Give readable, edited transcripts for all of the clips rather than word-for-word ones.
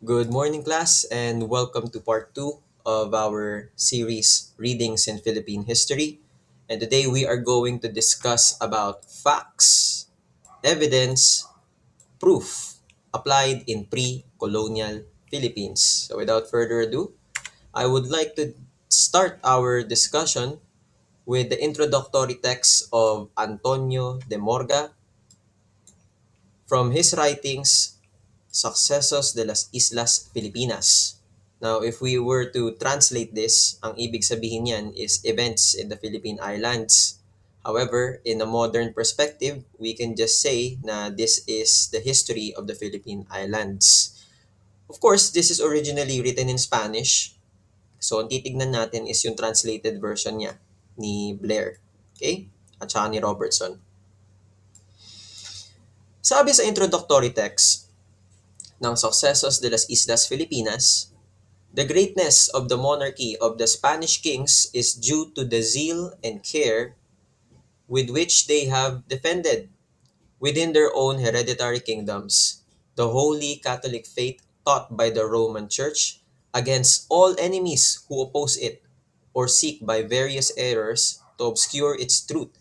Good morning, class, and welcome to part two of our series Readings in Philippine History. And today we are going to discuss about facts, evidence, proof applied in pre-colonial Philippines. So without further ado, I would like to start our discussion with the introductory text of Antonio de Morga from his writings Sucesos de las Islas Filipinas. Now, if we were to translate this, ang ibig sabihin niyan is events in the Philippine Islands. However, in a modern perspective, we can just say na this is the history of the Philippine Islands. Of course, this is originally written in Spanish. So, ang titignan natin is yung translated version niya ni Blair. Okay? At saka ni Robertson. Sabi sa introductory text ng Sucesos de las Islas Filipinas, the greatness of the monarchy of the Spanish kings is due to the zeal and care with which they have defended, within their own hereditary kingdoms, the holy Catholic faith taught by the Roman Church against all enemies who oppose it or seek by various errors to obscure its truth,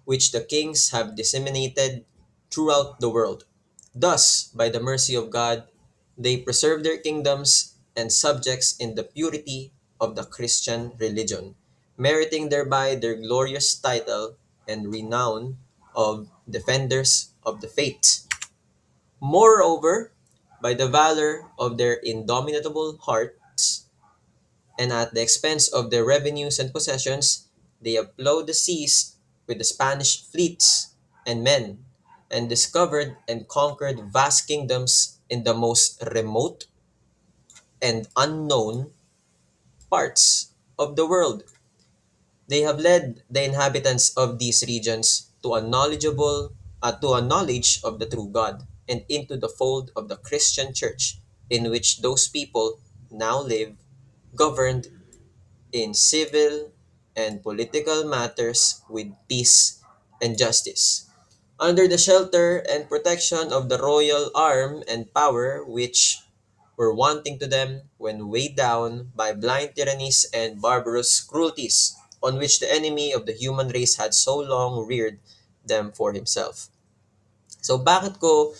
which the kings have disseminated throughout the world. Thus, by the mercy of God, they preserve their kingdoms and subjects in the purity of the Christian religion, meriting thereby their glorious title and renown of defenders of the faith. Moreover, by the valor of their indomitable hearts, and at the expense of their revenues and possessions, they have plowed the seas with the Spanish fleets and men, and discovered and conquered vast kingdoms in the most remote and unknown parts of the world. They have led the inhabitants of these regions to a knowledge of the true God, and into the fold of the Christian Church, in which those people now live, governed in civil and political matters with peace and justice, under the shelter and protection of the royal arm and power which were wanting to them when weighed down by blind tyrannies and barbarous cruelties, on which the enemy of the human race had so long reared them for himself. So bakit ko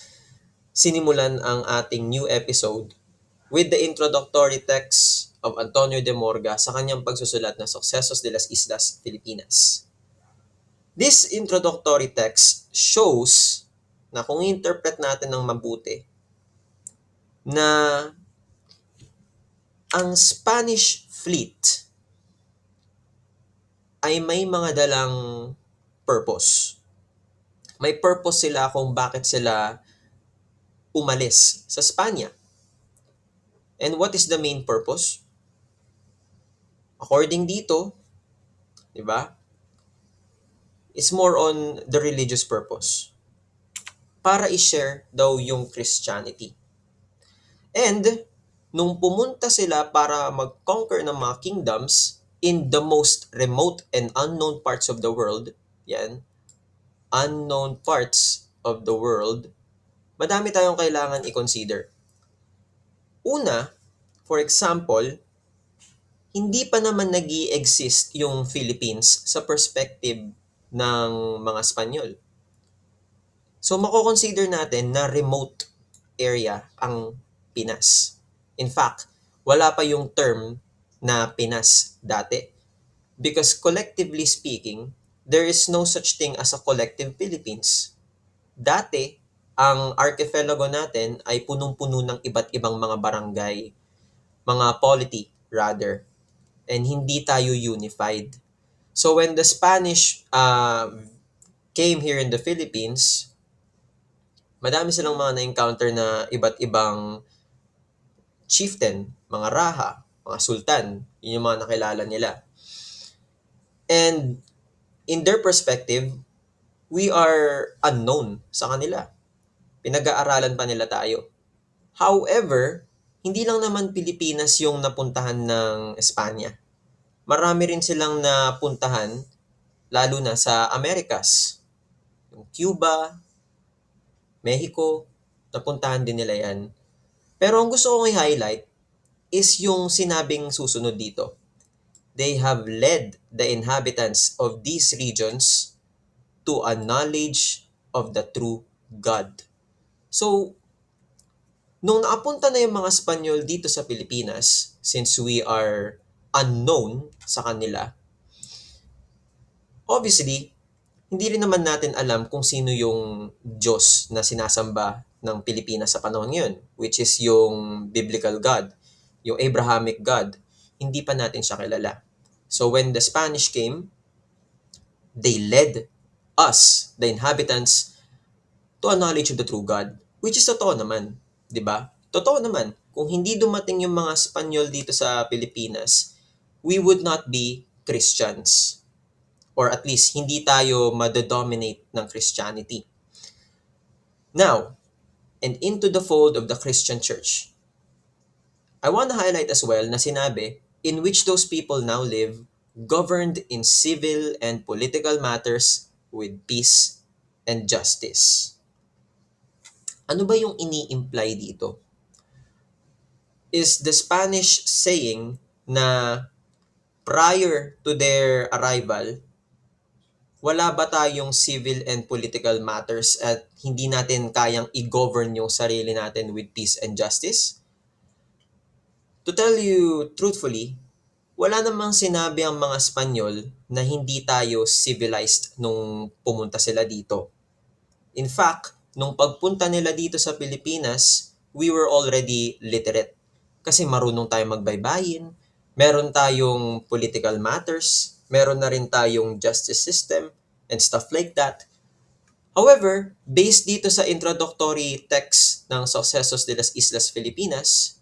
sinimulan ang ating new episode with the introductory text of Antonio de Morga sa kanyang pagsusulat ng Sucesos de las Islas Filipinas. This introductory text shows na kung interpret natin ng mabuti na ang Spanish fleet ay may mga dalang purpose. May purpose sila kung bakit sila umalis sa Spanya. And what is the main purpose? According dito, di ba? It's more on the religious purpose. Para i-share daw yung Christianity. And nung pumunta sila para mag-conquer ng mga kingdoms in the most remote and unknown parts of the world, yan, unknown parts of the world, madami tayong kailangan i-consider. Una, for example, hindi pa naman nag exist yung Philippines sa perspective ng mga Espanyol. So, mako-consider natin na remote area ang Pinas. In fact, wala pa yung term na Pinas dati. Because collectively speaking, there is no such thing as a collective Philippines. Dati, ang archipelago natin ay punong-puno ng iba't ibang mga barangay, mga polity rather, and hindi tayo unified. So when the Spanish came here in the Philippines, madami silang mga na-encounter na iba't ibang chieftain, mga raha, mga sultan. Yun yung mga nakilala nila. And in their perspective, we are unknown sa kanila. Pinag-aaralan pa nila tayo. However, hindi lang naman Pilipinas yung napuntahan ng Espanya. Marami rin silang napuntahan, lalo na sa Americas. Yung Cuba, Mexico, napuntahan din nila yan. Pero ang gusto kong i-highlight is yung sinabing susunod dito. They have led the inhabitants of these regions to a knowledge of the true God. So, nung nakapunta na yung mga Espanyol dito sa Pilipinas, since we are unknown sa kanila, obviously, hindi rin naman natin alam kung sino yung Diyos na sinasamba ng Pilipinas sa panahon ngayon, which is yung biblical God, yung Abrahamic God. Hindi pa natin siya kilala. So when the Spanish came, they led us, the inhabitants, to a knowledge of the true God, which is totoo naman, 'di ba? Totoo naman. Kung hindi dumating yung mga Espanyol dito sa Pilipinas, we would not be Christians. Or at least, hindi tayo madodominate ng Christianity. Now, and into the fold of the Christian Church. I want to highlight as well na sinabi, in which those people now live, governed in civil and political matters with peace and justice. Ano ba yung ini-imply dito? Is the Spanish saying na prior to their arrival, wala ba tayong civil and political matters at hindi natin kayang i-govern yung sarili natin with peace and justice? To tell you truthfully, wala namang sinabi ang mga Espanyol na hindi tayo civilized nung pumunta sila dito. In fact, nung pagpunta nila dito sa Pilipinas, we were already literate. Kasi marunong tayong magbaybayin, meron tayong political matters, meron na rin tayong justice system, and stuff like that. However, based dito sa introductory text ng Successos de las Islas Filipinas,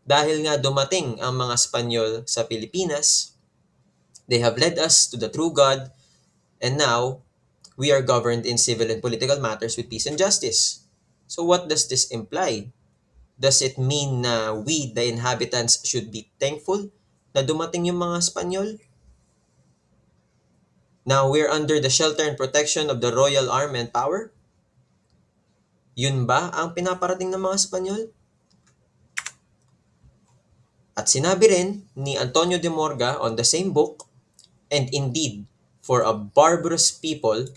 dahil nga dumating ang mga Espanyol sa Pilipinas, they have led us to the true God, and now, we are governed in civil and political matters with peace and justice. So what does this imply? Does it mean na we, the inhabitants, should be thankful na dumating yung mga Espanyol? Now we're under the shelter and protection of the royal arm and power? Yun ba ang pinaparating ng mga Espanyol? At sinabi rin ni Antonio de Morga on the same book, and indeed, for a barbarous people,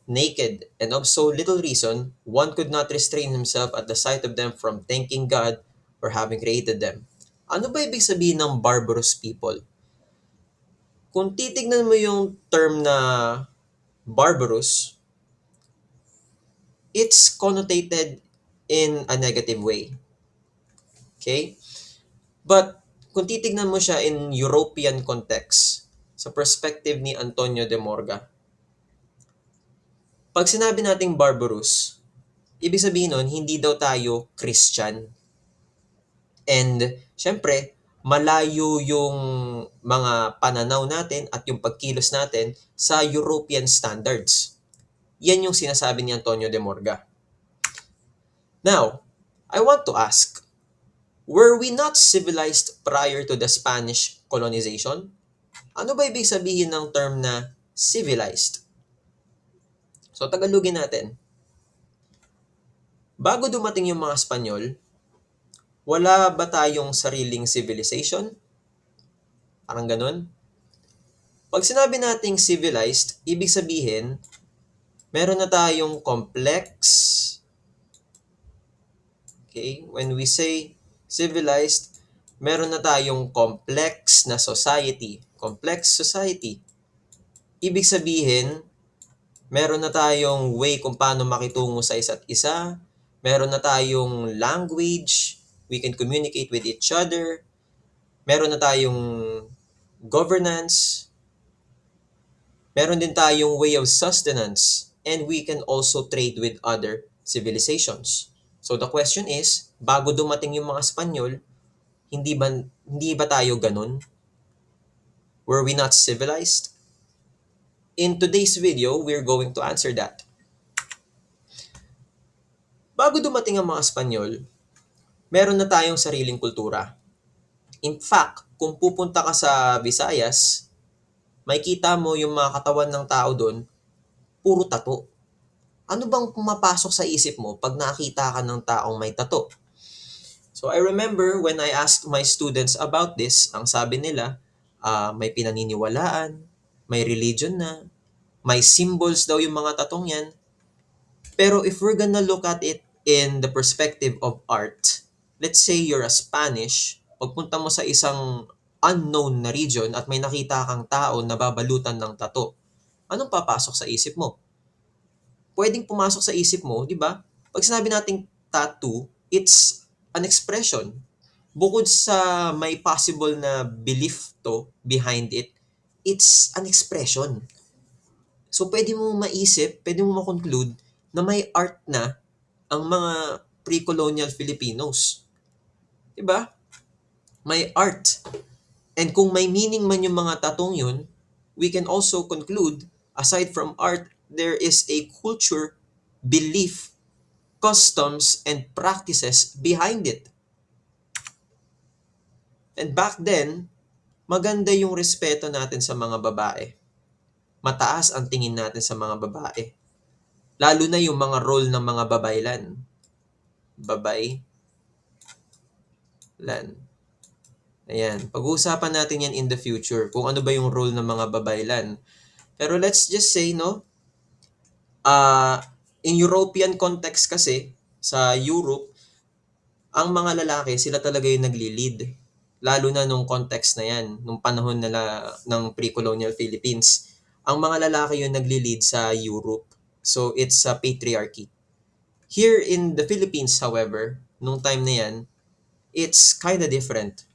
naked and of so little reason, one could not restrain himself at the sight of them from thanking God for having created them. Ano ba ibig sabihin ng barbarous people? Kung titignan mo yung term na barbarous, it's connotated in a negative way. Okay? But kung titignan mo siya in European context, sa perspective ni Antonio de Morga, pag sinabi nating barbarous, ibig sabihin nun, hindi daw tayo Christian. And, syempre, malayo yung mga pananaw natin at yung pagkilos natin sa European standards. Yan yung sinasabi ni Antonio de Morga. Now, I want to ask, were we not civilized prior to the Spanish colonization? Ano ba ibig sabihin ng term na civilized? So, Tagalogin natin. Bago dumating yung mga Espanyol, wala ba tayong sariling civilization? Parang ganun. Pag sinabi nating civilized, ibig sabihin, meron na tayong complex. Okay? When we say civilized, meron na tayong complex na society. Complex society. Ibig sabihin, meron na tayong way kung paano makitungo sa isa't isa. Meron na tayong language. We can communicate with each other. Meron na tayong governance. Meron din tayong way of sustenance. And we can also trade with other civilizations. So the question is, bago dumating yung mga Espanyol, hindi ba tayo ganun? Were we not civilized? In today's video, we're going to answer that. Bago dumating ang mga Espanyol, meron na tayong sariling kultura. In fact, kung pupunta ka sa Visayas, makikita mo yung mga katawan ng tao doon, puro tato. Ano bang pumapasok sa isip mo pag nakita ka ng taong may tato? So I remember when I asked my students about this, ang sabi nila, may pinaniniwalaan, may religion na, may symbols daw yung mga tatong yan. Pero if we're gonna look at it in the perspective of art, let's say you're a Spanish, pagpunta mo sa isang unknown na region at may nakita kang tao na babalutan ng tato, anong papasok sa isip mo? Pwedeng pumasok sa isip mo, di ba? Pag sinabi nating tattoo, it's an expression. Bukod sa may possible na belief to behind it, it's an expression. So, pwede mo maisip, pwede mo makonclude na may art na ang mga pre-colonial Filipinos. Diba? May art. And kung may meaning man yung mga tatong yun, we can also conclude, aside from art, there is a culture, belief, customs, and practices behind it. And back then, maganda yung respeto natin sa mga babae. Mataas ang tingin natin sa mga babae. Lalo na yung mga role ng mga babaylan. Babaylan. Ayan. Pag-uusapan natin yan in the future, kung ano ba yung role ng mga babaylan. Pero let's just say, no, in European context kasi, sa Europe, ang mga lalaki, sila talaga yung nagli-lead. Lalo na nung context na yan, nung panahon nila ng pre-colonial Philippines. Ang mga lalaki yung nagli-lead sa Europe. So, it's a patriarchy. Here in the Philippines, however, nung time na yan, it's kinda different.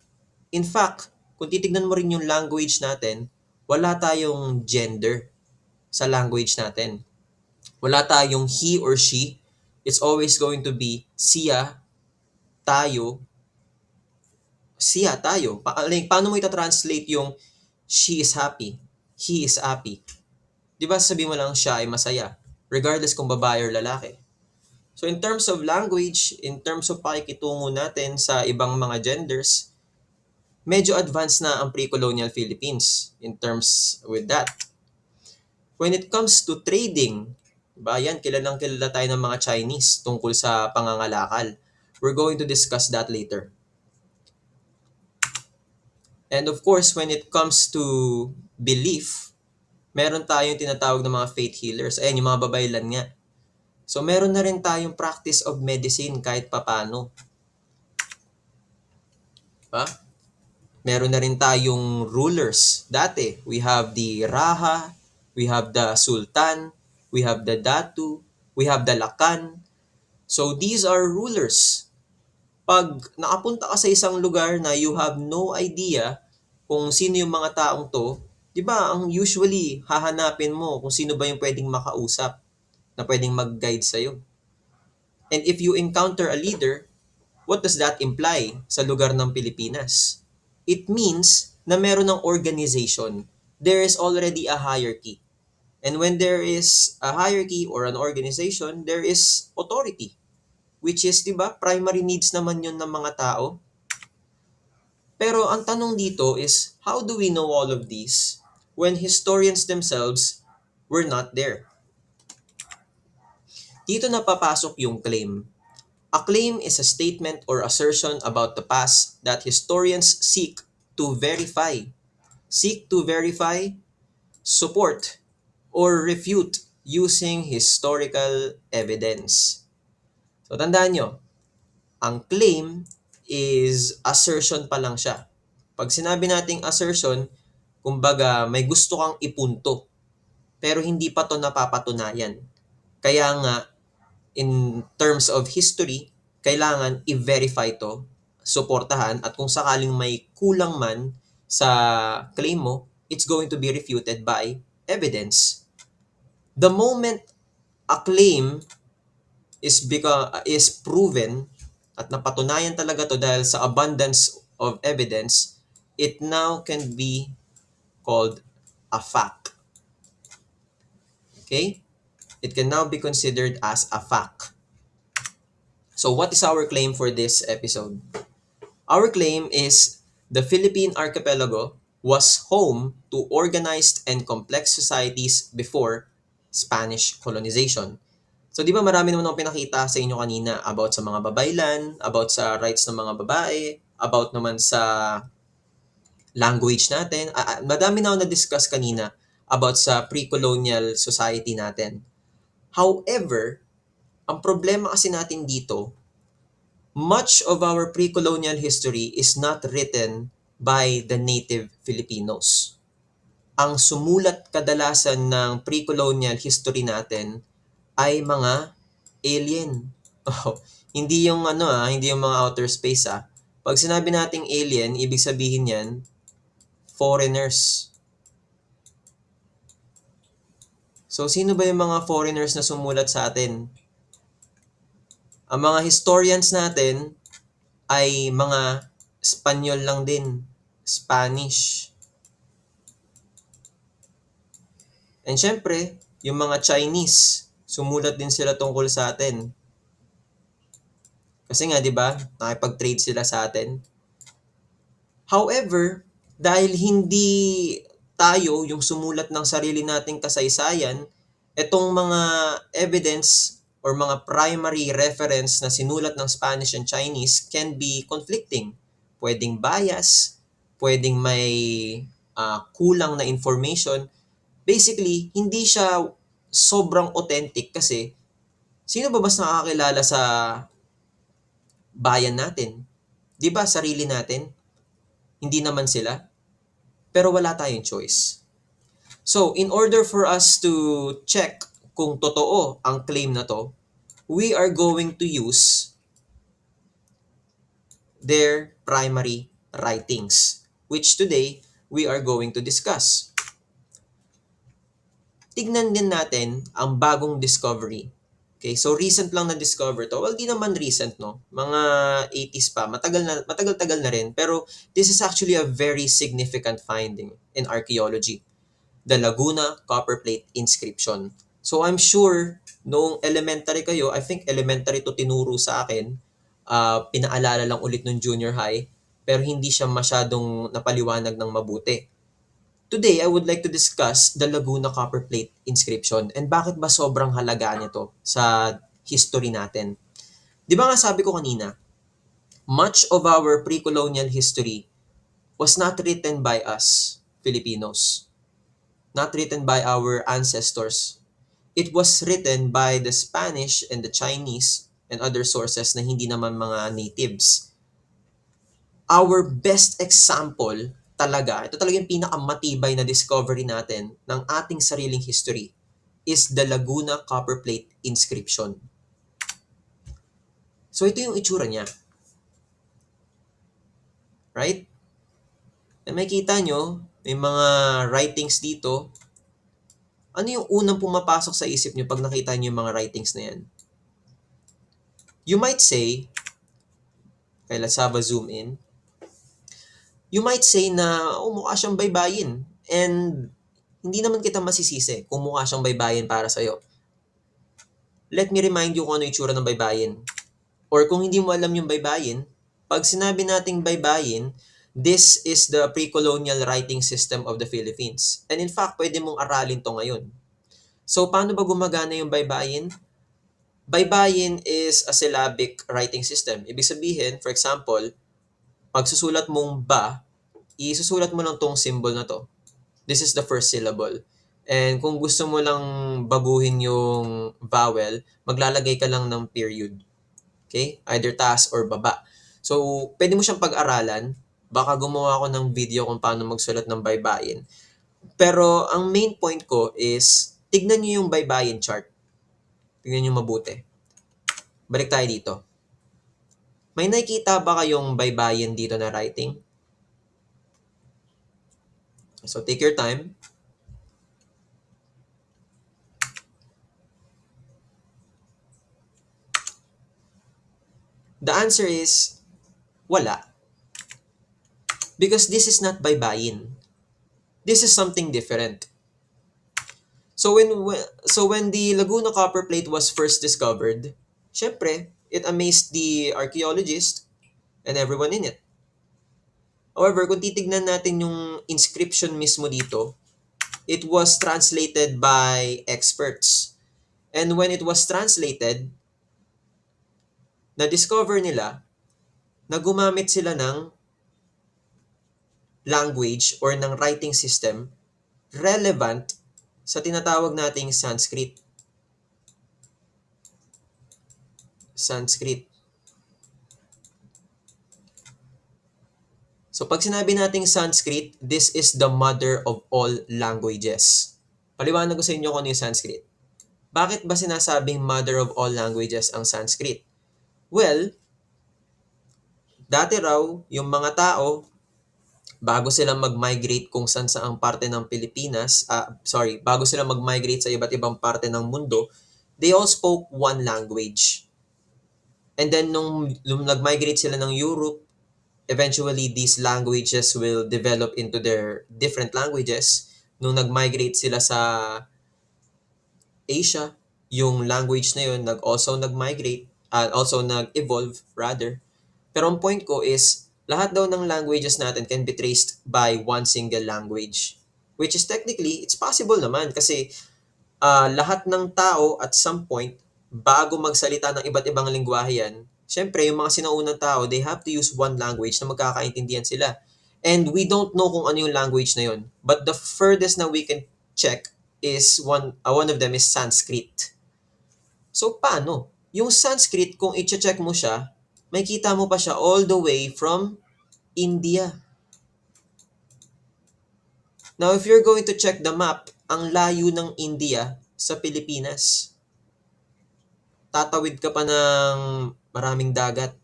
In fact, kung titignan mo rin yung language natin, wala tayong gender sa language natin. Wala tayong he or she. It's always going to be siya, tayo, siya, tayo. Paano mo ita-translate yung she is happy, he is happy? Di ba sabihin mo lang siya ay masaya, regardless kung babae or lalaki. So in terms of language, in terms of pakikitungo natin sa ibang mga genders, medyo advanced na ang pre-colonial Philippines in terms with that. When it comes to trading, diba, yan, kilalang kilala tayo ng mga Chinese tungkol sa pangangalakal. We're going to discuss that later. And of course, when it comes to belief, meron tayong tinatawag na mga faith healers. Ayan, yung mga babaylan nga. So, meron na rin tayong practice of medicine kahit papano. Diba? Meron na rin tayong rulers. Dati, we have the Raha, we have the Sultan, we have the Datu, we have the Lakan. So, these are rulers. Pag nakapunta ka sa isang lugar na you have no idea kung sino yung mga taong to, di ba, ang usually hahanapin mo kung sino ba yung pwedeng makausap na pwedeng mag-guide sa'yo. And if you encounter a leader, what does that imply sa lugar ng Pilipinas? It means na meron ng organization. There is already a hierarchy. And when there is a hierarchy or an organization, there is authority. Which is, di ba, primary needs naman yun ng mga tao. Pero ang tanong dito is, how do we know all of these when historians themselves were not there? Dito na papasok yung claim. A claim is a statement or assertion about the past that historians seek to verify. Seek to verify, support, or refute using historical evidence. So tandaan nyo, ang claim is assertion pa lang siya. Pag sinabi nating assertion, kumbaga may gusto kang ipunto, pero hindi pa to napapatunayan. Kaya nga, in terms of history, kailangan i-verify to, suportahan, at kung sakaling may kulang man sa claim mo, it's going to be refuted by evidence. The moment a claim is proven at napatunayan talaga to dahil sa abundance of evidence, it now can be called a fact. Okay? It can now be considered as a fact. So what is our claim for this episode? Our claim is the Philippine archipelago was home to organized and complex societies before Spanish colonization. So, di ba marami naman akong pinakita sa inyo kanina about sa mga babaylan, about sa rights ng mga babae, about naman sa language natin. Madami na ako na-discuss kanina about sa pre-colonial society natin. However, ang problema kasi natin dito, much of our pre-colonial history is not written by the native Filipinos. Ang sumulat kadalasan ng pre-colonial history natin ay mga alien. Oh, hindi yung hindi yung mga outer space ah. Pag sinabi nating alien, ibig sabihin yan, foreigners. So, sino ba yung mga foreigners na sumulat sa atin? Ang mga historians natin ay mga Espanyol lang din. Spanish. And syempre, yung mga Chinese, sumulat din sila tungkol sa atin. Kasi nga, di ba, nakipag-trade sila sa atin. However, dahil hindi tayo yung sumulat ng sarili nating kasaysayan, itong mga evidence or mga primary reference na sinulat ng Spanish and Chinese can be conflicting. Pwedeng bias, pwedeng may kulang na information. Basically, hindi siya sobrang authentic kasi sino ba mas nakakilala sa bayan natin? 'Di ba sarili natin? Hindi naman sila. Pero wala tayong choice. So, in order for us to check kung totoo ang claim na to, we are going to use their primary writings, which today we are going to discuss. Tignan din natin ang bagong discovery. Okay, so recent lang na-discover to. Well, di naman recent, no? Mga 80s pa. Matagal-tagal na rin. Pero this is actually a very significant finding in archaeology. The Laguna Copper Plate Inscription. So I'm sure, noong elementary kayo, I think elementary to tinuro sa akin, pinaalala lang ulit nung junior high, pero hindi siya masyadong napaliwanag ng mabuti. Today, I would like to discuss the Laguna Copper Plate Inscription and bakit ba sobrang halaga nito sa history natin. Di ba nga sabi ko kanina, much of our pre-colonial history was not written by us, Filipinos. Not written by our ancestors. It was written by the Spanish and the Chinese and other sources na hindi naman mga natives. Our best example talaga, ito talaga yung pinakamatibay na discovery natin ng ating sariling history is the Laguna Copper Plate Inscription. So ito yung itsura niya. Right? And makikita nyo, may mga writings dito. Ano yung unang pumapasok sa isip nyo pag nakita nyo yung mga writings na yan? You might say, okay, let's have a zoom in. You might say na, mukha siyang baybayin. And hindi naman kita masisisi kung mukha siyang baybayin para sa'yo. Let me remind you kung ano yung itsura ng baybayin. Or kung hindi mo alam yung baybayin, pag sinabi nating baybayin, this is the pre-colonial writing system of the Philippines. And in fact, pwede mong aralin to ngayon. So, paano ba gumagana yung baybayin? Baybayin is a syllabic writing system. Ibig sabihin, for example, pag susulat mong ba, isusulat mo lang tong symbol na to. This is the first syllable. And kung gusto mo lang baguhin yung vowel, maglalagay ka lang ng period. Okay? Either taas or baba. So, pwede mo siyang pag-aralan. Baka gumawa ako ng video kung paano magsulat ng baybayin. Pero ang main point ko is, tignan nyo yung baybayin chart. Tignan nyo mabuti. Balik tayo dito. May nakikita ba kayong baybayin dito na writing? So, take your time. The answer is, wala. Because this is not baybayin. This is something different. So when the Laguna Copper Plate was first discovered, syempre, it amazed the archaeologist and everyone in it. However, kung titignan natin yung inscription mismo dito, it was translated by experts. And when it was translated, na-discover nila na gumamit sila ng language or ng writing system relevant sa tinatawag nating Sanskrit. Sanskrit. So pag sinabi nating Sanskrit, this is the mother of all languages. Paliwanag ko sa inyo kung ano yung Sanskrit. Bakit ba sinasabing mother of all languages ang Sanskrit? Well, dati raw, yung mga tao, bago sila mag-migrate kung saan saang parte ng Pilipinas, bago sila mag-migrate sa iba't ibang parte ng mundo, they all spoke one language. And then nung nag-migrate sila ng Europe, eventually these languages will develop into their different languages. Nung nag-migrate sila sa Asia, yung language na yun also nag-migrate, also nag-evolve rather. Pero ang point ko is, lahat daw ng languages natin can be traced by one single language. Which is technically, it's possible naman kasi lahat ng tao at some point, bago magsalita ng iba't ibang lingwahe yan, syempre yung mga sinaunang tao, they have to use one language na magkakaintindihan sila. And we don't know kung ano yung language na yun. But the furthest na we can check is one of them is Sanskrit. So paano? Yung Sanskrit, kung i-check mo siya, may kita mo pa siya all the way from India. Now, if you're going to check the map, ang layo ng India sa Pilipinas. Tatawid ka pa ng maraming dagat.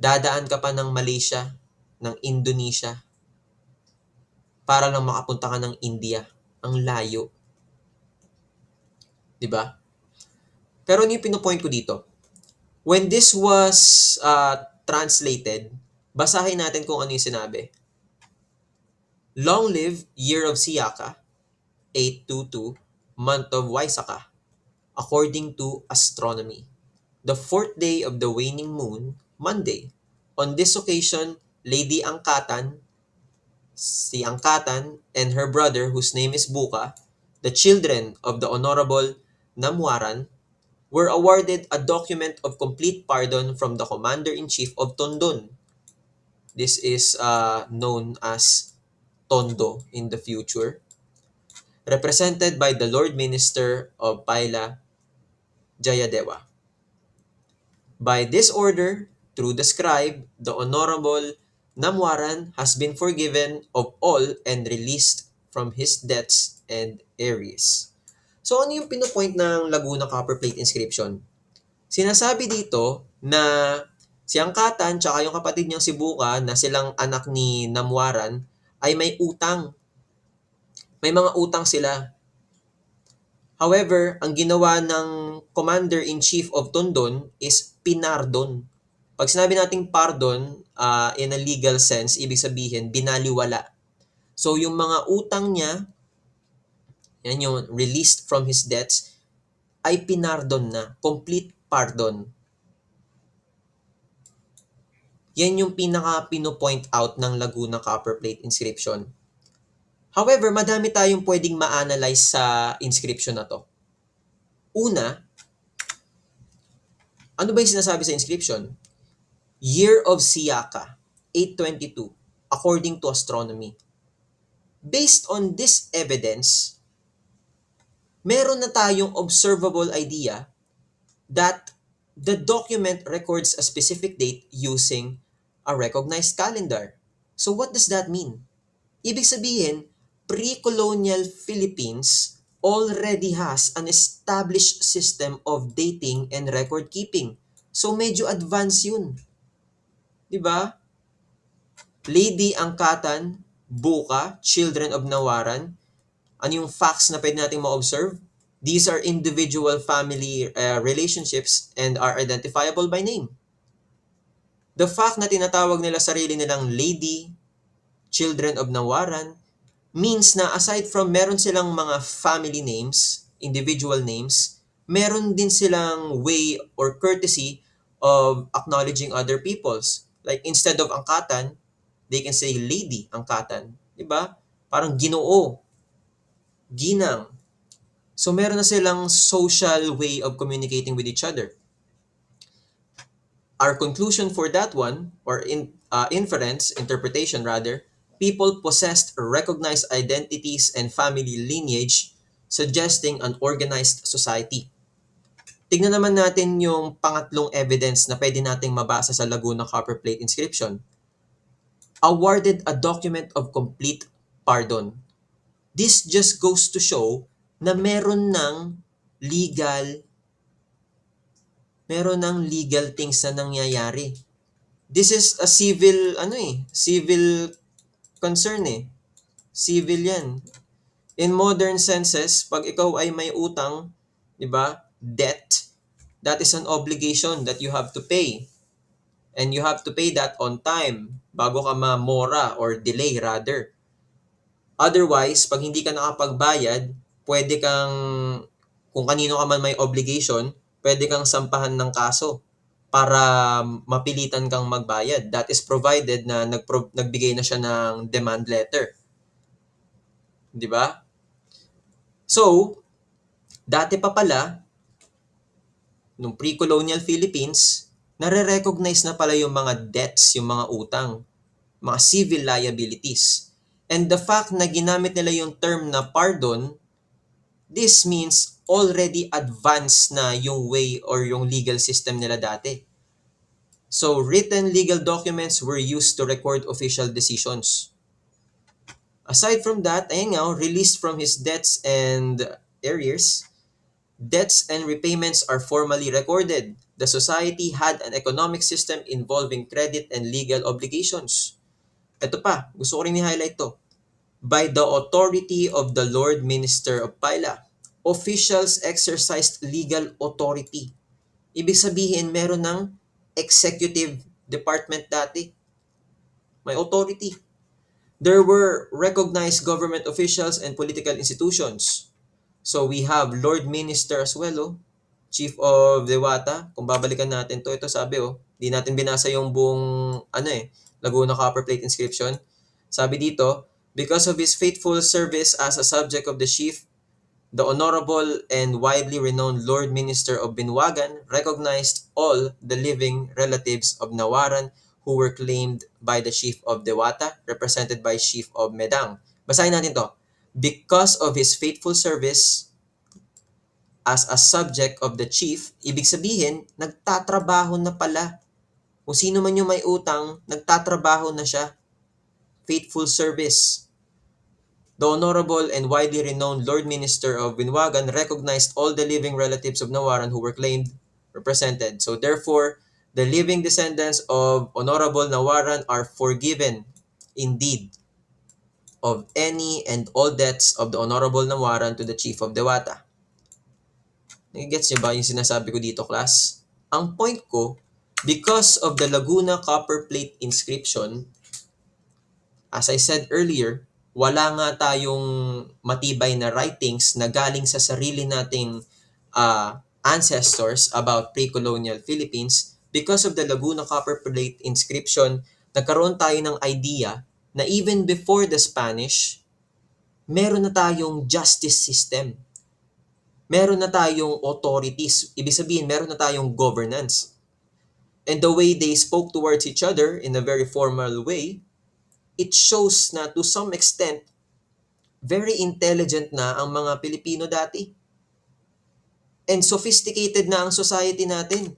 Dadaan ka pa ng Malaysia, ng Indonesia, para lang makapunta ka ng India. Ang layo. 'Di ba? Pero ano yung pinupoint ko dito? When this was translated, basahin natin kung ano yung sinabi. Long live year of Siyaka, 822, month of Vaisakha, according to astronomy. The fourth day of the waning moon, Monday. On this occasion, Lady Angkatan, si Angkatan, and her brother, whose name is Buka, the children of the Honorable Namwaran, were awarded a document of complete pardon from the Commander-in-Chief of Tondon. This is known as Tondo in the future, represented by the Lord Minister of Paila, Jayadewa. By this order, through the scribe, the Honorable Namwaran has been forgiven of all and released from his debts and arrears. So ano yung pinupoint ng Laguna Copperplate inscription? Sinasabi dito na si Angkatan tsaka yung kapatid niyang si Buka na silang anak ni Namwaran ay may utang. May mga utang sila. However, ang ginawa ng Commander-in-Chief of Tondon is pinardon. Pag sinabi nating pardon, in a legal sense, ibig sabihin, binaliwala. So, yung mga utang niya, yan yung released from his debts, ay pinardon na. Complete pardon. Yan yung pinaka-pino-point out ng Laguna Copperplate inscription. However, madami tayong pwedeng ma-analyze sa inscription na to. Una, ano ba yung sinasabi sa inscription? Year of Siyaka, 822, according to astronomy. Based on this evidence, meron na tayong observable idea that the document records a specific date using a recognized calendar. So what does that mean? Ibig sabihin, pre-colonial Philippines already has an established system of dating and record keeping. So medyo advanced yun. 'Di ba? Lady Angkatan, Buka, children of Nawaran. Ano yung facts na pwede nating ma-observe? These are individual family relationships and are identifiable by name. The fact na tinatawag nila sarili nilang lady, children of Nawaran, means na aside from meron silang mga family names, individual names, meron din silang way or courtesy of acknowledging other peoples. Like instead of Angkatan, they can say Lady Angkatan. Diba? Parang Ginoo, Ginang. So meron na silang social way of communicating with each other. Our conclusion for that one, or interpretation rather, people possessed recognized identities and family lineage, suggesting an organized society. Tignan naman natin yung pangatlong evidence na pwede nating mabasa sa Laguna Copperplate inscription. Awarded a document of complete pardon. This just goes to show na legal meron ng legal things na nangyayari. This is a civil concern eh. Civil yan. In modern senses, pag ikaw ay may utang, di ba, debt, that is an obligation that you have to pay. And you have to pay that on time bago ka mamora or delay rather. Otherwise, pag hindi ka nakapagbayad, pwede kang, kung kanino ka man may obligation, pwede kang sampahan ng kaso para mapilitan kang magbayad. That is provided na nagbigay na siya ng demand letter. Di ba? So, dati pa pala, nung pre-colonial Philippines, nare-recognize na pala yung mga debts, yung mga utang, mga civil liabilities. And the fact na ginamit nila yung term na pardon, this means already advanced na yung way or yung legal system nila dati. So, written legal documents were used to record official decisions. Aside from that, ayun nga, released from his debts and arrears, debts and repayments are formally recorded. The society had an economic system involving credit and legal obligations. Ito pa, gusto ko rin i-highlight to. By the authority of the Lord Minister of Paila, officials exercised legal authority. Ibig sabihin, meron ng executive department dati. May authority. There were recognized government officials and political institutions. So we have Lord Minister as well, Chief of Dewata. Kung babalikan natin to, ito sabi, di natin binasa yung buong, Laguna Copperplate inscription. Sabi dito, because of his faithful service as a subject of the chief, the Honorable and widely renowned Lord Minister of Binwagan recognized all the living relatives of Nawaran who were claimed by the Chief of Dewata, represented by Chief of Medang. Basahin natin to. Because of his faithful service as a subject of the chief, ibig sabihin, nagtatrabaho na pala. Kung sino man yung may utang, nagtatrabaho na siya. Faithful service. The Honorable and widely renowned Lord Minister of Binwagan recognized all the living relatives of Nawaran who were claimed represented. So therefore, the living descendants of Honorable Nawaran are forgiven indeed of any and all debts of the Honorable Nawaran to the Chief of Dewata. Nagigets niyo ba yung sinasabi ko dito, class? Ang point ko, because of the Laguna Copperplate inscription, as I said earlier, wala nga tayong matibay na writings na galing sa sarili nating ancestors about pre-colonial Philippines. Because of the Laguna Copperplate inscription, nagkaroon tayo ng idea na even before the Spanish, meron na tayong justice system. Meron na tayong authorities. Ibig sabihin, meron na tayong governance. And the way they spoke towards each other in a very formal way, it shows na to some extent, very intelligent na ang mga Pilipino dati. And sophisticated na ang society natin.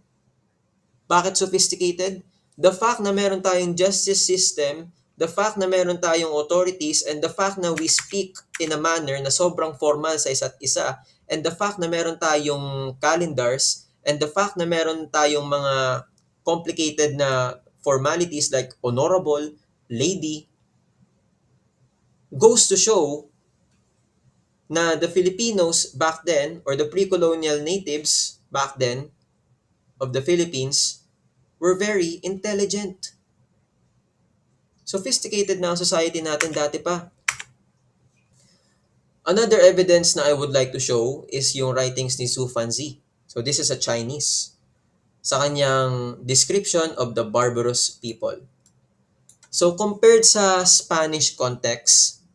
Bakit sophisticated? The fact na meron tayong justice system, the fact na meron tayong authorities, and the fact na we speak in a manner na sobrang formal sa isa't isa, and the fact na meron tayong calendars, and the fact na meron tayong mga complicated na formalities like honorable, lady, goes to show na the Filipinos back then, or the pre-colonial natives back then of the Philippines, were very intelligent. Sophisticated na ang society natin dati pa. Another evidence na I would like to show is yung writings ni Su Fanzi. So this is a Chinese. Sa kanyang description of the barbarous people. So compared sa Spanish context,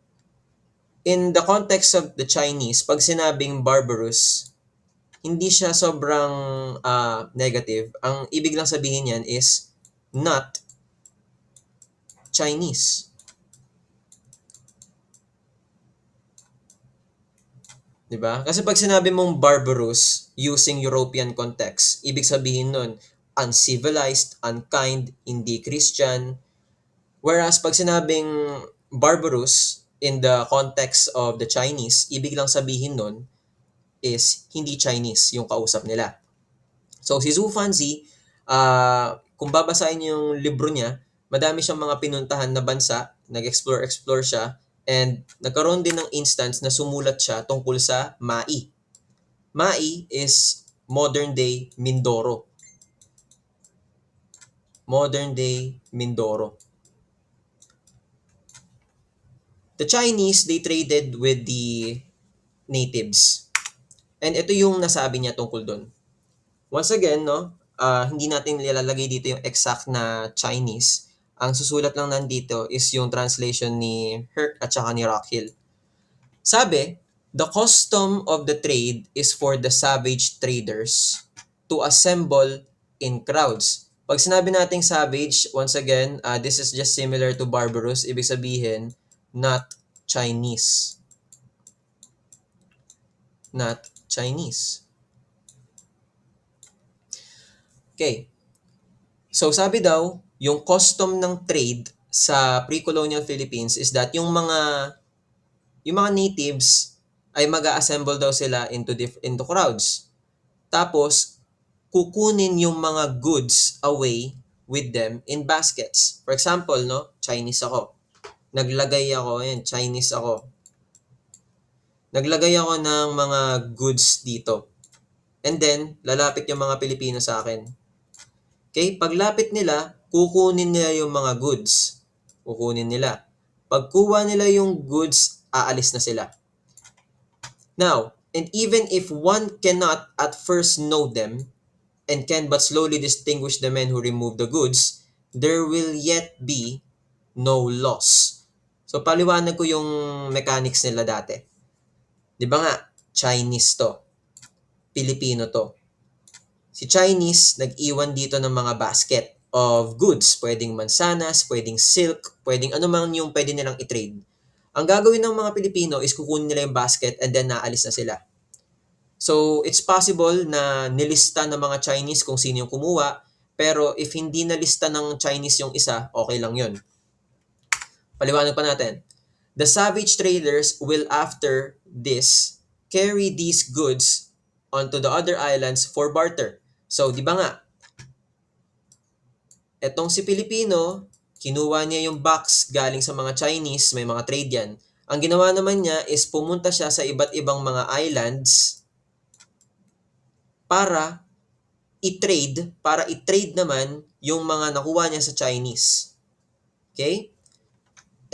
in the context of the Chinese, pag sinabing barbarous, hindi siya sobrang negative. Ang ibig lang sabihin yan is not Chinese. 'Di ba? Kasi pag sinabi mong barbarous using European context, ibig sabihin nun uncivilized, unkind, hindi Christian. Whereas pag sinabing barbarous in the context of the Chinese, ibig lang sabihin nun is hindi Chinese yung kausap nila. So si Zhu Fanzi, kung babasahin niyo yung libro niya, madami siyang mga pinuntahan na bansa, nag-explore siya, and nagkaroon din ng instance na sumulat siya tungkol sa Mai. Mai is modern day Mindoro. Modern day Mindoro. The Chinese, they traded with the natives. And ito yung nasabi niya tungkol doon. Once again, no, hindi natin nilalagay dito yung exact na Chinese. Ang susulat lang nandito is yung translation ni Herc at saka ni Rockhill. Sabi, the custom of the trade is for the savage traders to assemble in crowds. Pag sinabi nating savage, once again, this is just similar to barbarous. Ibig sabihin, not Chinese. Not Chinese. Okay. So sabi daw, yung custom ng trade sa pre-colonial Philippines is that yung mga natives ay mag-assemble daw sila into crowds. Tapos kukunin yung mga goods away with them in baskets. For example, no, Chinese ako. Chinese ako. Naglagay ako ng mga goods dito. And then, lalapit yung mga Pilipino sa akin. Okay? Paglapit nila, kukunin nila yung mga goods. Kukunin nila. Pagkuha nila yung goods, aalis na sila. Now, and even if one cannot at first know them, and can but slowly distinguish the men who remove the goods, there will yet be no loss. So, paliwanag ko yung mechanics nila dati. Di ba nga, Chinese to. Pilipino to. Si Chinese, nag-iwan dito ng mga basket of goods. Pwedeng mansanas, pwedeng silk, pwedeng ano man yung pwede nilang i-trade. Ang gagawin ng mga Pilipino is kukunin nila yung basket and then naalis na sila. So, it's possible na nilista ng mga Chinese kung sino yung kumuha, pero if hindi nalista ng Chinese yung isa, okay lang yun. Paliwanag pa natin. The savage traders will after this carry these goods onto the other islands for barter. So, di ba nga, etong si Pilipino, kinuha niya yung box galing sa mga Chinese, may mga trade yan. Ang ginawa naman niya is pumunta siya sa iba't ibang mga islands para i-trade naman yung mga nakuha niya sa Chinese. Okay?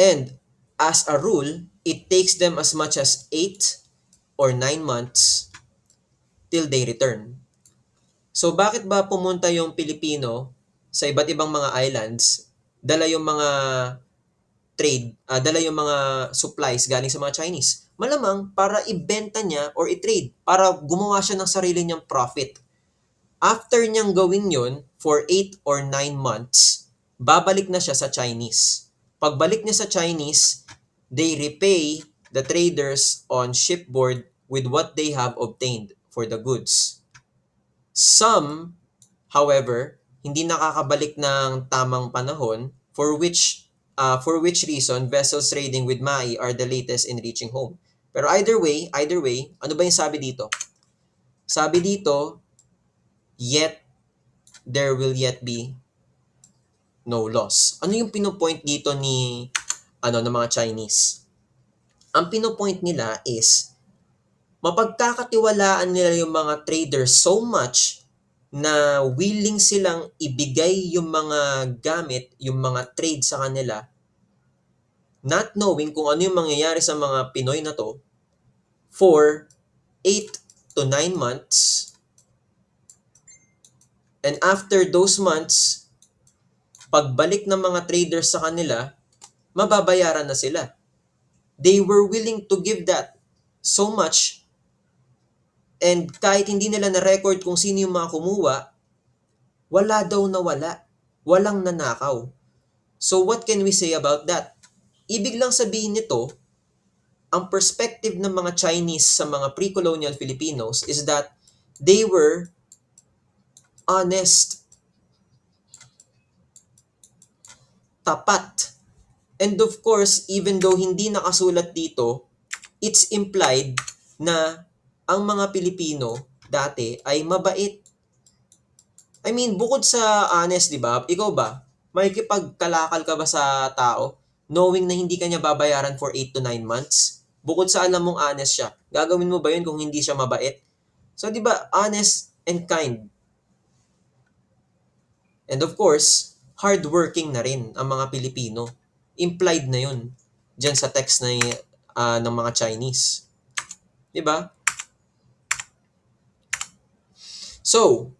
And as a rule, it takes them as much as 8 or 9 months till they return. So bakit ba pumunta yung Pilipino sa iba't ibang mga islands, dala yung mga dala yung mga supplies galing sa mga Chinese? Malamang para ibenta niya or i-trade, para gumawa siya ng sarili niyang profit. After niyang gawin yon for 8 or 9 months, babalik na siya sa Chinese. Pagbalik niya sa Chinese, they repay the traders on shipboard with what they have obtained for the goods. Some, however, hindi nakakabalik ng tamang panahon for which reason vessels trading with Mai are the latest in reaching home. Pero either way, ano ba yung sabi dito? Sabi dito, yet there will yet be no loss. Ano yung pinopoint dito ng mga Chinese? Ang pinopoint nila is mapagkakatiwalaan nila yung mga traders so much na willing silang ibigay yung mga gamit, yung mga trade sa kanila, not knowing kung ano yung mangyayari sa mga Pinoy na to for 8 to 9 months. And after those months, pagbalik ng mga traders sa kanila, mababayaran na sila. They were willing to give that so much, and kahit hindi nila na-record kung sino yung mga kumuha, wala daw na wala. Walang nanakaw. So what can we say about that? Ibig lang sabihin nito, ang perspective ng mga Chinese sa mga pre-colonial Filipinos is that they were honest, tapat. And of course, even though hindi nakasulat dito, it's implied na ang mga Pilipino dati ay mabait. I mean, bukod sa honest, di ba? Ikaw ba? Makikipagkalakal ka ba sa tao knowing na hindi ka niya babayaran for 8 to 9 months? Bukod sa alam mong honest siya, gagawin mo ba yun kung hindi siya mabait? So, di ba, honest and kind. And of course, hardworking na rin ang mga Pilipino. Implied na yun dyan sa text na, ng mga Chinese. Di ba? So,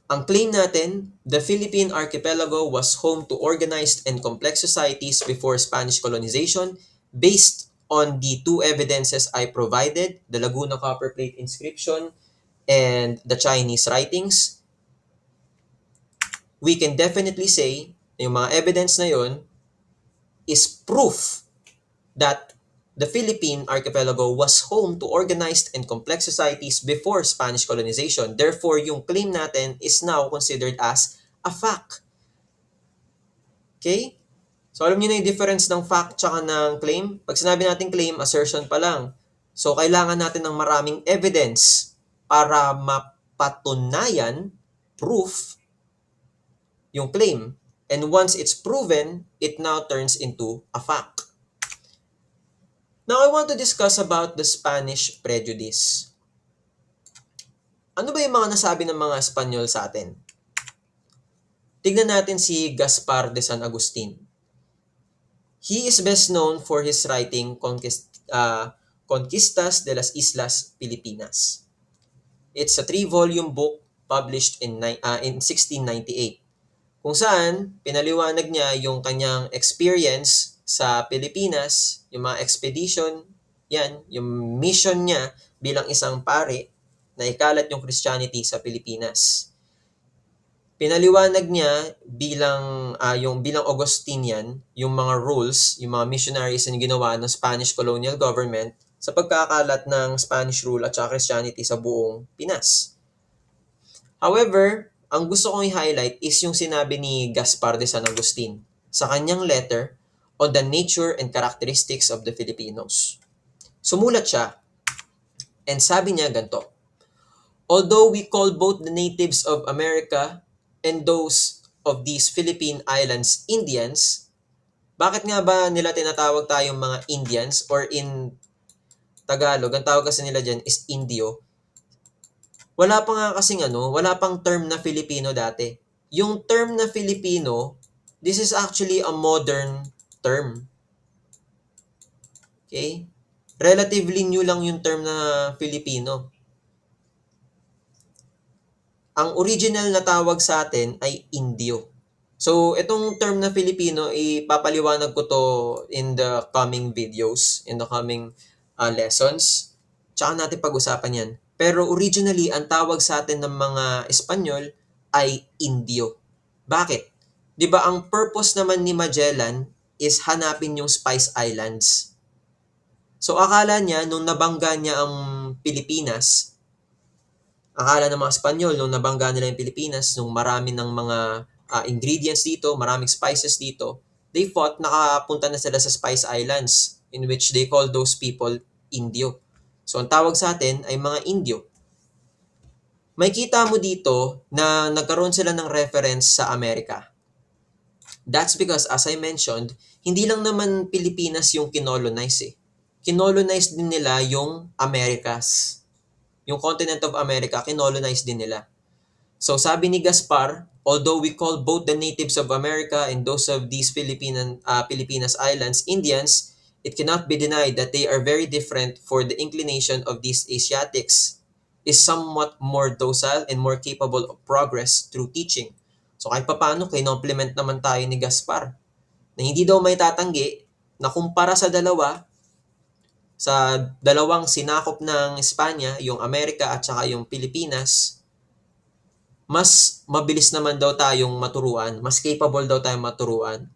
ang claim natin, the Philippine Archipelago was home to organized and complex societies before Spanish colonization based on the two evidences I provided, the Laguna Copper Plate inscription and the Chinese writings. We can definitely say yung mga evidence na yun is proof that the Philippine Archipelago was home to organized and complex societies before Spanish colonization. Therefore, yung claim natin is now considered as a fact. Okay? So, alam niyo na yung difference ng fact tsaka ng claim? Pag sinabi natin claim, assertion pa lang. So, kailangan natin ng maraming evidence para mapatunayan, proof, yung claim. And once it's proven, it now turns into a fact. Now, I want to discuss about the Spanish prejudice. Ano ba yung mga nasabi ng mga Espanyol sa atin? Tignan natin si Gaspar de San Agustin. He is best known for his writing Conquistas de las Islas Filipinas. It's a 3-volume book published in 1698. Kung saan, pinaliwanag niya yung kanyang experience sa Pilipinas, yung mga expedition, yan, yung mission niya bilang isang pare na ikalat yung Christianity sa Pilipinas. Pinaliwanag niya bilang bilang Augustinian, yung mga rules, yung mga missionaries na ginawa ng Spanish colonial government sa pagkakalat ng Spanish rule at saka Christianity sa buong Pinas. However, ang gusto kong i-highlight is yung sinabi ni Gaspar de San Agustin sa kanyang letter on the nature and characteristics of the Filipinos. Sumulat siya, and sabi niya ganito, although we call both the natives of America and those of these Philippine Islands Indians, bakit nga ba nila tinatawag tayong mga Indians, or in Tagalog, ang tawag kasi nila dyan is Indio? Wala pa nga kasing wala pang term na Filipino dati. Yung term na Filipino, this is actually a modern term. Okay? Relatively new lang yung term na Filipino. Ang original na tawag sa atin ay Indio. So, itong term na Filipino, ipapaliwanag ko to in the coming videos, in the coming lessons. Tsaka natin pag-usapan yan. Pero originally, ang tawag sa atin ng mga Espanyol ay Indio. Bakit? 'Di ba ang purpose naman ni Magellan is hanapin yung Spice Islands. So akala niya nung nabangga niya ang Pilipinas, akala ng mga Espanyol nung nabangga nila yung Pilipinas, nung marami ng mga ingredients dito, maraming spices dito, they thought nakapunta na sila sa Spice Islands, in which they call those people Indio. So ang tawag sa atin ay mga Indio. May kita mo dito na nagkaroon sila ng reference sa Amerika. That's because, as I mentioned, hindi lang naman Pilipinas yung kinolonize eh. Kinolonize din nila yung Americas. Yung continent of America, kinolonize din nila. So sabi ni Gaspar, although we call both the natives of America and those of these Filipinas Islands Indians, it cannot be denied that they are very different, for the inclination of these Asiatics is somewhat more docile and more capable of progress through teaching. So kahit paano, kinomplement naman tayo ni Gaspar na hindi daw may tatanggi na kumpara sa dalawa, sa dalawang sinakop ng Espanya, yung Amerika at saka yung Pilipinas, mas mabilis naman daw tayong maturuan, mas capable daw tayong maturuan.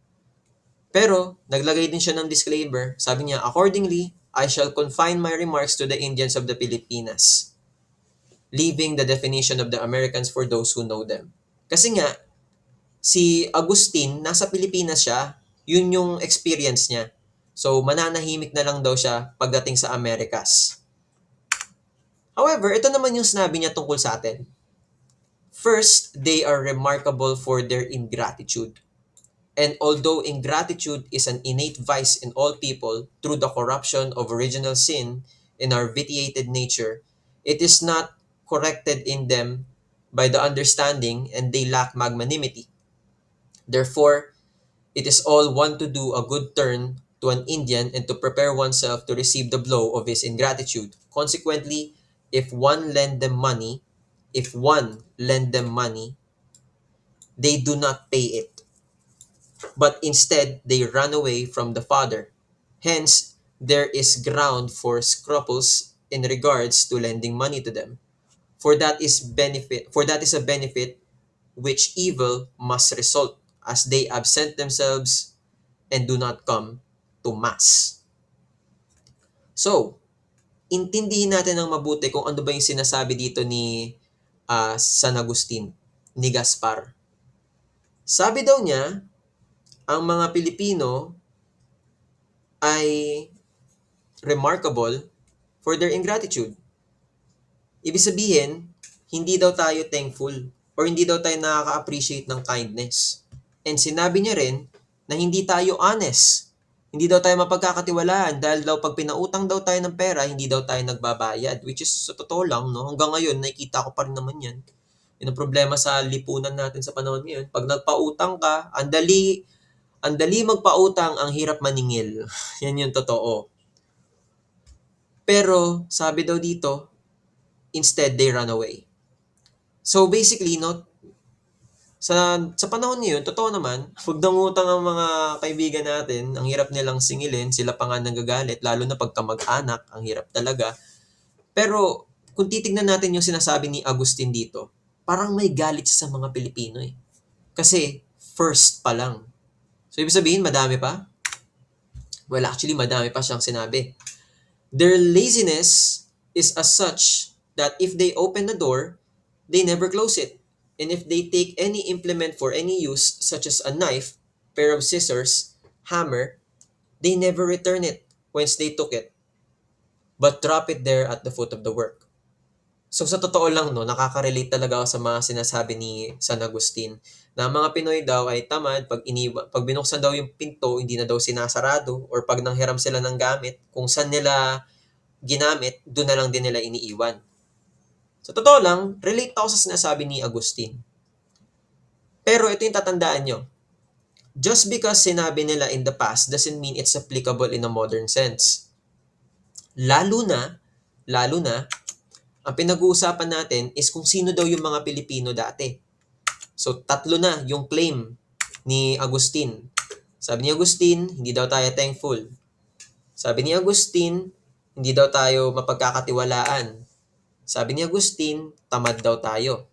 Pero, naglagay din siya ng disclaimer. Sabi niya, accordingly, I shall confine my remarks to the Indians of the Pilipinas, leaving the definition of the Americans for those who know them. Kasi nga, si Agustin, nasa Pilipinas siya, yun yung experience niya. So, mananahimik na lang daw siya pagdating sa Americas. However, ito naman yung sinabi niya tungkol sa atin. First, they are remarkable for their ingratitude. And although ingratitude is an innate vice in all people through the corruption of original sin in our vitiated nature, it is not corrected in them by the understanding and they lack magnanimity. Therefore, it is all one to do a good turn to an Indian and to prepare oneself to receive the blow of his ingratitude. Consequently, if one lend them money, they do not pay it, but instead they run away from the Father. Hence, there is ground for scruples in regards to lending money to them. For that is a benefit which evil must result as they absent themselves and do not come to mass. So, intindihin natin ng mabuti kung ano ba yung sinasabi dito ni San Agustin, ni Gaspar. Sabi daw niya, ang mga Pilipino ay remarkable for their ingratitude. Ibig sabihin, hindi daw tayo thankful or hindi daw tayo nakaka-appreciate ng kindness. And sinabi niya rin na hindi tayo honest. Hindi daw tayo mapagkakatiwalaan dahil daw pag pinautang daw tayo ng pera, hindi daw tayo nagbabayad. Which is, sa totoo lang, no? Hanggang ngayon, nakikita ko pa rin naman yan. Yun ang problema sa lipunan natin sa panahon ngayon. Pag nagpautang ka, ang dali magpautang, ang hirap maningil. Yan yung totoo. Pero, sabi daw dito, instead, they run away. So, basically, no, sa panahon ngayon, totoo naman, pag nangutang ang mga kaibigan natin, ang hirap nilang singilin, sila pa nga nagagalit, lalo na pagka mag-anak, ang hirap talaga. Pero, kung titignan natin yung sinasabi ni Agustin dito, parang may galit sa mga Pilipino eh. Kasi, first pa lang. So, ibig sabihin, madami pa? Well, actually, madami pa siyang sinabi. Their laziness is as such that if they open the door, they never close it. And if they take any implement for any use, such as a knife, pair of scissors, hammer, they never return it whence they took it, but drop it there at the foot of the work. So sa totoo lang, no, nakaka-relate talaga ako sa mga sinasabi ni San Agustin na mga Pinoy daw ay tamad pag binuksan daw yung pinto, hindi na daw sinasarado, or pag nanghiram sila ng gamit, kung saan nila ginamit, doon na lang din nila iniiwan. Sa totoo lang, relate ako sa sinasabi ni Agustin. Pero ito yung tatandaan nyo. Just because sinabi nila in the past doesn't mean it's applicable in a modern sense. Lalo na, ang pinag-uusapan natin is kung sino daw yung mga Pilipino dati. So, 3 na yung claim ni Agustin. Sabi ni Agustin, hindi daw tayo thankful. Sabi ni Agustin, hindi daw tayo mapagkakatiwalaan. Sabi ni Agustin, tamad daw tayo.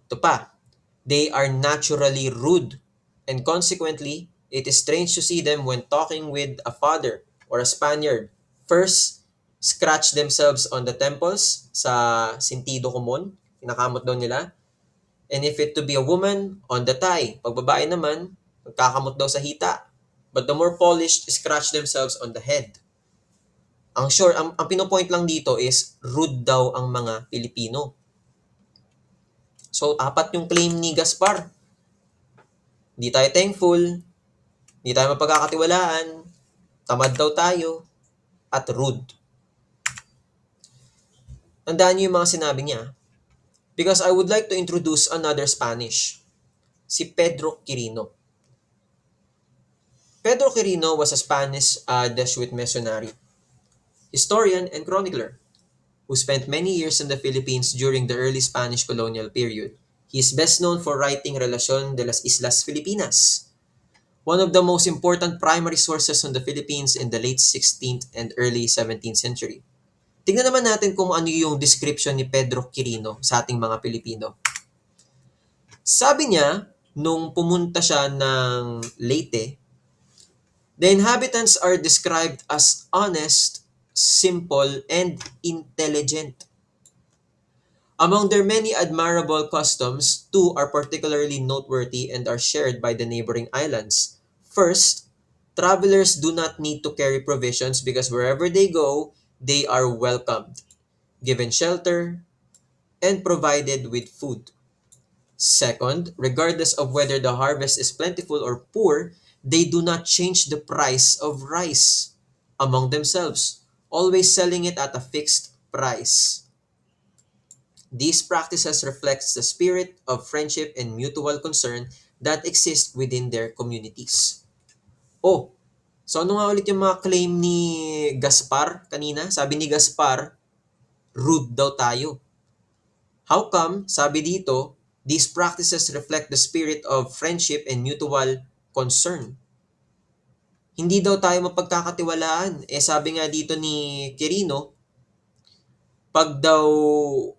Ito pa, they are naturally rude, and consequently, it is strange to see them when talking with a father or a Spaniard. First, scratch themselves on the temples sa sentido común, kinakamot daw nila. And if it to be a woman, on the thigh. Pag babae naman, magkakamot daw sa hita. But the more polished, scratch themselves on the head. Ang pinopoint lang dito is rude daw ang mga Pilipino. So, 4 yung claim ni Gaspar. Hindi tayo thankful, hindi tayo mapagkakatiwalaan, tamad daw tayo, at rude. Tandaan niyo yung mga sinabi niya. Because I would like to introduce another Spanish, si Pedro Quirino. Pedro Quirino was a Spanish Jesuit missionary, historian and chronicler, who spent many years in the Philippines during the early Spanish colonial period. He is best known for writing Relación de las Islas Filipinas, one of the most important primary sources on the Philippines in the late 16th and early 17th century. Tingnan naman natin kung ano yung description ni Pedro Quirino sa ating mga Pilipino. Sabi niya, nung pumunta siya ng Leyte, the inhabitants are described as honest, simple, and intelligent. Among their many admirable customs, two are particularly noteworthy and are shared by the neighboring islands. First, travelers do not need to carry provisions because wherever they go, they are welcomed, given shelter, and provided with food. Second, regardless of whether the harvest is plentiful or poor, they do not change the price of rice among themselves, always selling it at a fixed price. These practices reflects the spirit of friendship and mutual concern that exist within their communities. Oh, so ano nga ulit yung mga claim ni Gaspar kanina? Sabi ni Gaspar, rude daw tayo. How come? Sabi dito, these practices reflect the spirit of friendship and mutual concern. Hindi daw tayo mapagkakatiwalaan. Sabi nga dito ni Quirino, pag daw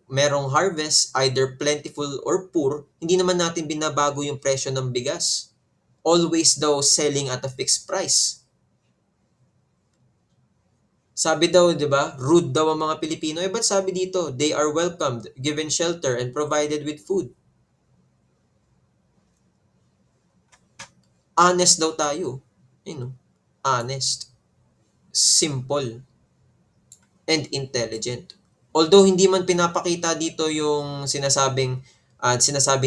merong harvest, either plentiful or poor, hindi naman natin binabago yung presyo ng bigas. Always daw selling at a fixed price. Sabi daw, di ba, rude daw ang mga Pilipino. Ba't sabi dito, they are welcomed, given shelter, and provided with food? Honest daw tayo. Honest, simple, and intelligent. Although hindi man pinapakita dito yung sinasabi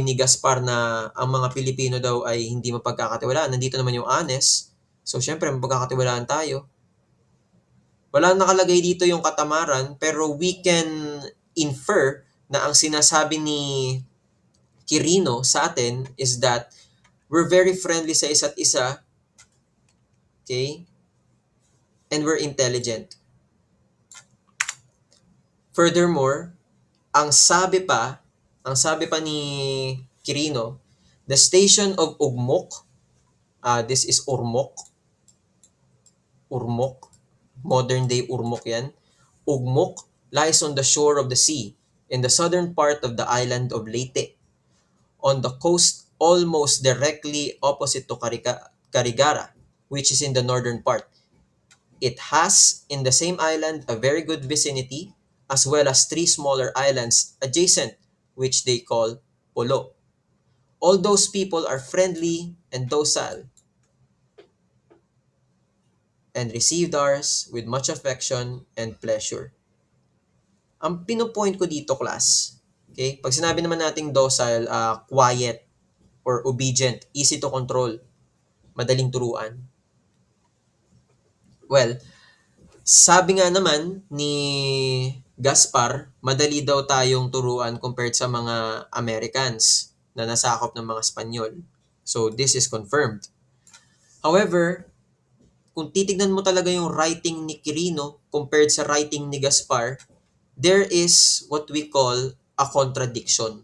ni Gaspar na ang mga Pilipino daw ay hindi mapagkakatiwalaan. Nandito naman yung honest. So, syempre, mapagkakatiwalaan tayo. Wala nakalagay dito yung katamaran, pero we can infer na ang sinasabi ni Quirino sa atin is that we're very friendly sa isa't isa, okay? And we're intelligent. Furthermore, ang sabi pa ni Quirino, the station of Ugmok, this is Urmok, modern day Urmok yan. Ugmok lies on the shore of the sea, in the southern part of the island of Leyte, on the coast almost directly opposite to Carigara, which is in the northern part. It has, in the same island, a very good vicinity, as well as three smaller islands adjacent, which they call Polo. All those people are friendly and docile, and received ours with much affection and pleasure. Ang pinopoint ko dito, class, okay, pag sinabi naman nating docile, quiet, or obedient, easy to control, madaling turuan. Well, sabi nga naman ni Gaspar, madali daw tayong turuan compared sa mga Americans na nasakop ng mga Espanyol. So, this is confirmed. However, kung titignan mo talaga yung writing ni Quirino compared sa writing ni Gaspar, there is what we call a contradiction.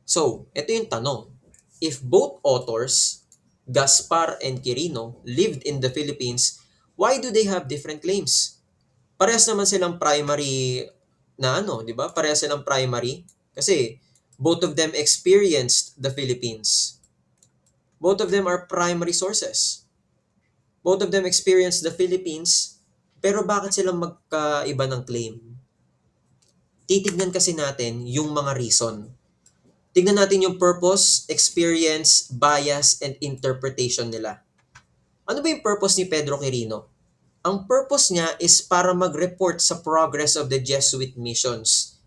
So, ito yung tanong. If both authors, Gaspar and Quirino, lived in the Philippines, why do they have different claims? Parehas naman silang primary na di ba? Parehas silang primary kasi both of them experienced the Philippines. Both of them are primary sources. Both of them experienced the Philippines, pero bakit silang magkaiba ng claim? Titignan kasi natin yung mga reason. Tignan natin yung purpose, experience, bias, and interpretation nila. Ano ba yung purpose ni Pedro Quirino? Ang purpose niya is para mag-report sa progress of the Jesuit missions.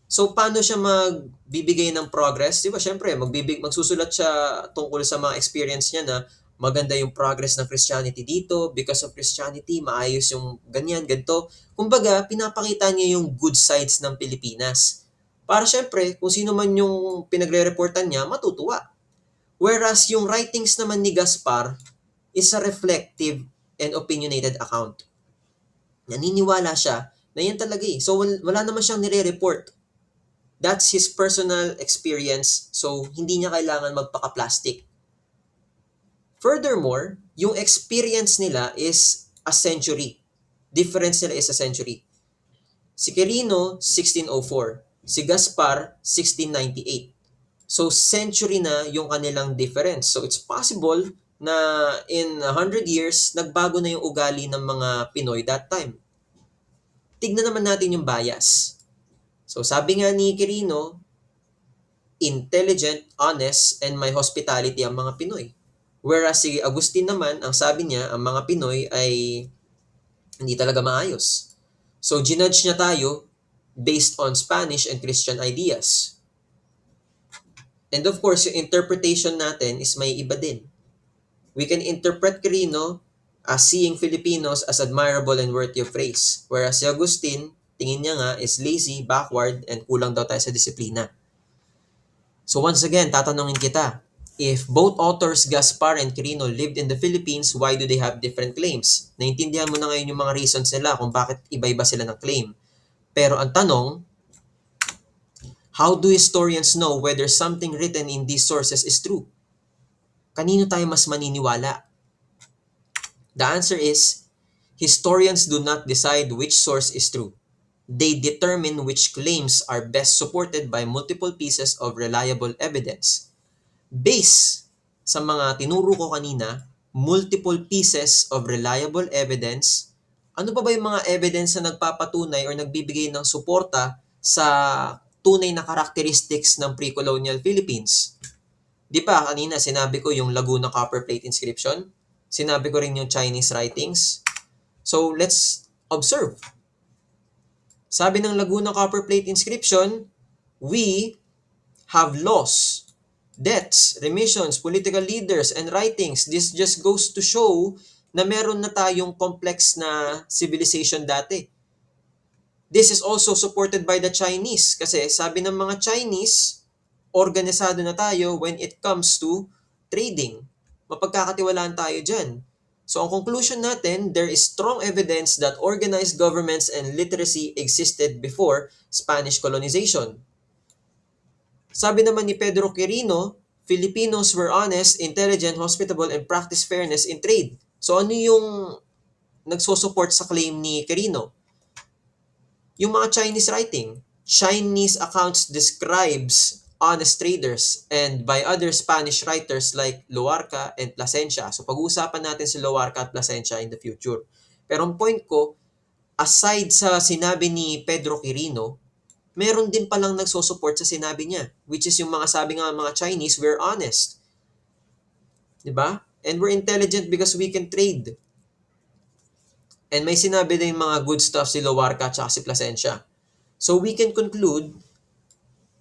So, paano siya magbibigay ng progress? Di ba, syempre, magsusulat siya tungkol sa mga experience niya na maganda yung progress ng Christianity dito. Because of Christianity, maayos yung ganyan, ganito. Kumbaga, pinapakita niya yung good sides ng Pilipinas. Para syempre, kung sino man yung pinagre-reportan niya, matutuwa. Whereas yung writings naman ni Gaspar is a reflective and opinionated account. Naniniwala siya na yan talaga eh. So, wala naman siyang nire-report. That's his personal experience. So, hindi niya kailangan magpaka-plastic. Furthermore, yung experience nila is a century. Difference nila is a century. Si Quirino, 1604. Si Gaspar, 1698. So, century na yung kanilang difference. So, it's possible na in 100 years, nagbago na yung ugali ng mga Pinoy that time. Tignan naman natin yung bias. So, sabi nga ni Quirino, intelligent, honest, and may hospitality ang mga Pinoy. Whereas si Agustin naman, ang sabi niya, ang mga Pinoy ay hindi talaga maayos. So, ginudge niya tayo based on Spanish and Christian ideas. And of course, yung interpretation natin is may iba din. We can interpret Quirino as seeing Filipinos as admirable and worthy of praise. Whereas si Agustin, tingin niya nga is lazy, backward, and kulang daw tayo sa disiplina. So once again, tatanungin kita, if both authors Gaspar and Quirino lived in the Philippines, why do they have different claims? Naintindihan mo na ngayon yung mga reasons nila kung bakit iba-iba sila ng claim. Pero ang tanong, how do historians know whether something written in these sources is true? Kanino tayo mas maniniwala? The answer is, historians do not decide which source is true. They determine which claims are best supported by multiple pieces of reliable evidence. Based sa mga tinuro ko kanina, multiple pieces of reliable evidence, ano pa ba yung mga evidence na nagpapatunay or nagbibigay ng suporta sa tunay na characteristics ng pre-colonial Philippines? Di ba kanina sinabi ko yung Laguna Copperplate inscription? Sinabi ko rin yung Chinese writings. So let's observe. Sabi ng Laguna Copperplate inscription, we have laws, debts, remissions, political leaders, and writings. This just goes to show na meron na tayong complex na civilization dati. This is also supported by the Chinese kasi sabi ng mga Chinese, organisado na tayo when it comes to trading. Mapagkakatiwalaan tayo dyan. So ang conclusion natin, there is strong evidence that organized governments and literacy existed before Spanish colonization. Sabi naman ni Pedro Quirino, Filipinos were honest, intelligent, hospitable, and practiced fairness in trade. So ano yung nagsusupport sa claim ni Quirino? Yung mga Chinese writing. Chinese accounts describes honest traders and by other Spanish writers like Loarca and Plasencia. So pag-uusapan natin si Loarca at Plasencia in the future. Pero ang point ko, aside sa sinabi ni Pedro Quirino, meron din palang nagsusupport sa sinabi niya, which is yung mga sabi nga mga Chinese, we're honest. Diba? And we're intelligent because we can trade. And may sinabi din mga good stuff si Loarca at si Plasencia. So we can conclude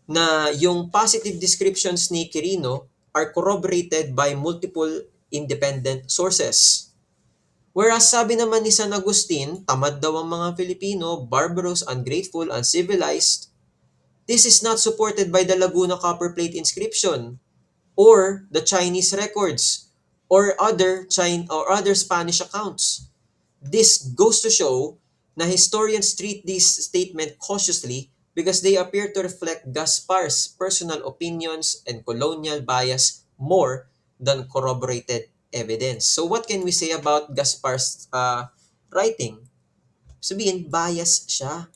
na yung positive descriptions ni Quirino are corroborated by multiple independent sources. Whereas sabi naman ni San Agustin, tamad daw ang mga Filipino, barbarous, ungrateful, uncivilized. This is not supported by the Laguna Copperplate inscription or the Chinese records or other Spanish accounts. This goes to show na historians treat this statement cautiously because they appear to reflect Gaspar's personal opinions and colonial bias more than corroborated evidence. So what can we say about Gaspar's writing? Sabihin, bias siya.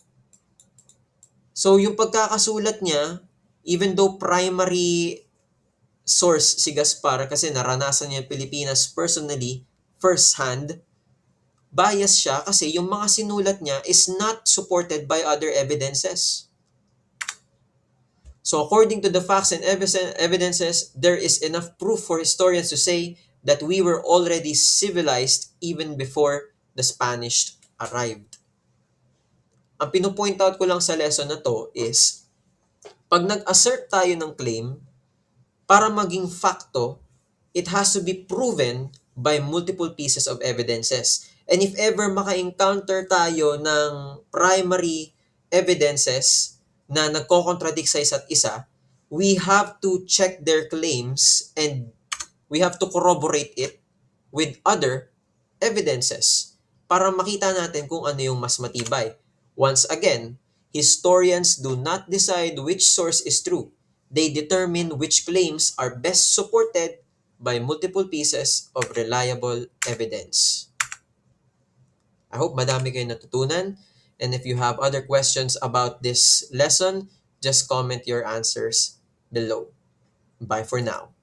So yung pagkakasulat niya, even though primary source si Gaspar kasi naranasan niya Pilipinas personally, first hand, bias siya kasi yung mga sinulat niya is not supported by other evidences. So according to the facts and evidences, there is enough proof for historians to say that we were already civilized even before the Spanish arrived. Ang pinupoint out ko lang sa lesson na to is, pag nag-assert tayo ng claim, para maging facto, it has to be proven by multiple pieces of evidences. And if ever maka-encounter tayo ng primary evidences na nagko-contradict sa isa't isa, we have to check their claims and we have to corroborate it with other evidences para makita natin kung ano yung mas matibay. Once again, historians do not decide which source is true. They determine which claims are best supported by multiple pieces of reliable evidence. I hope madami kayo natutunan. And if you have other questions about this lesson, just comment your answers below. Bye for now.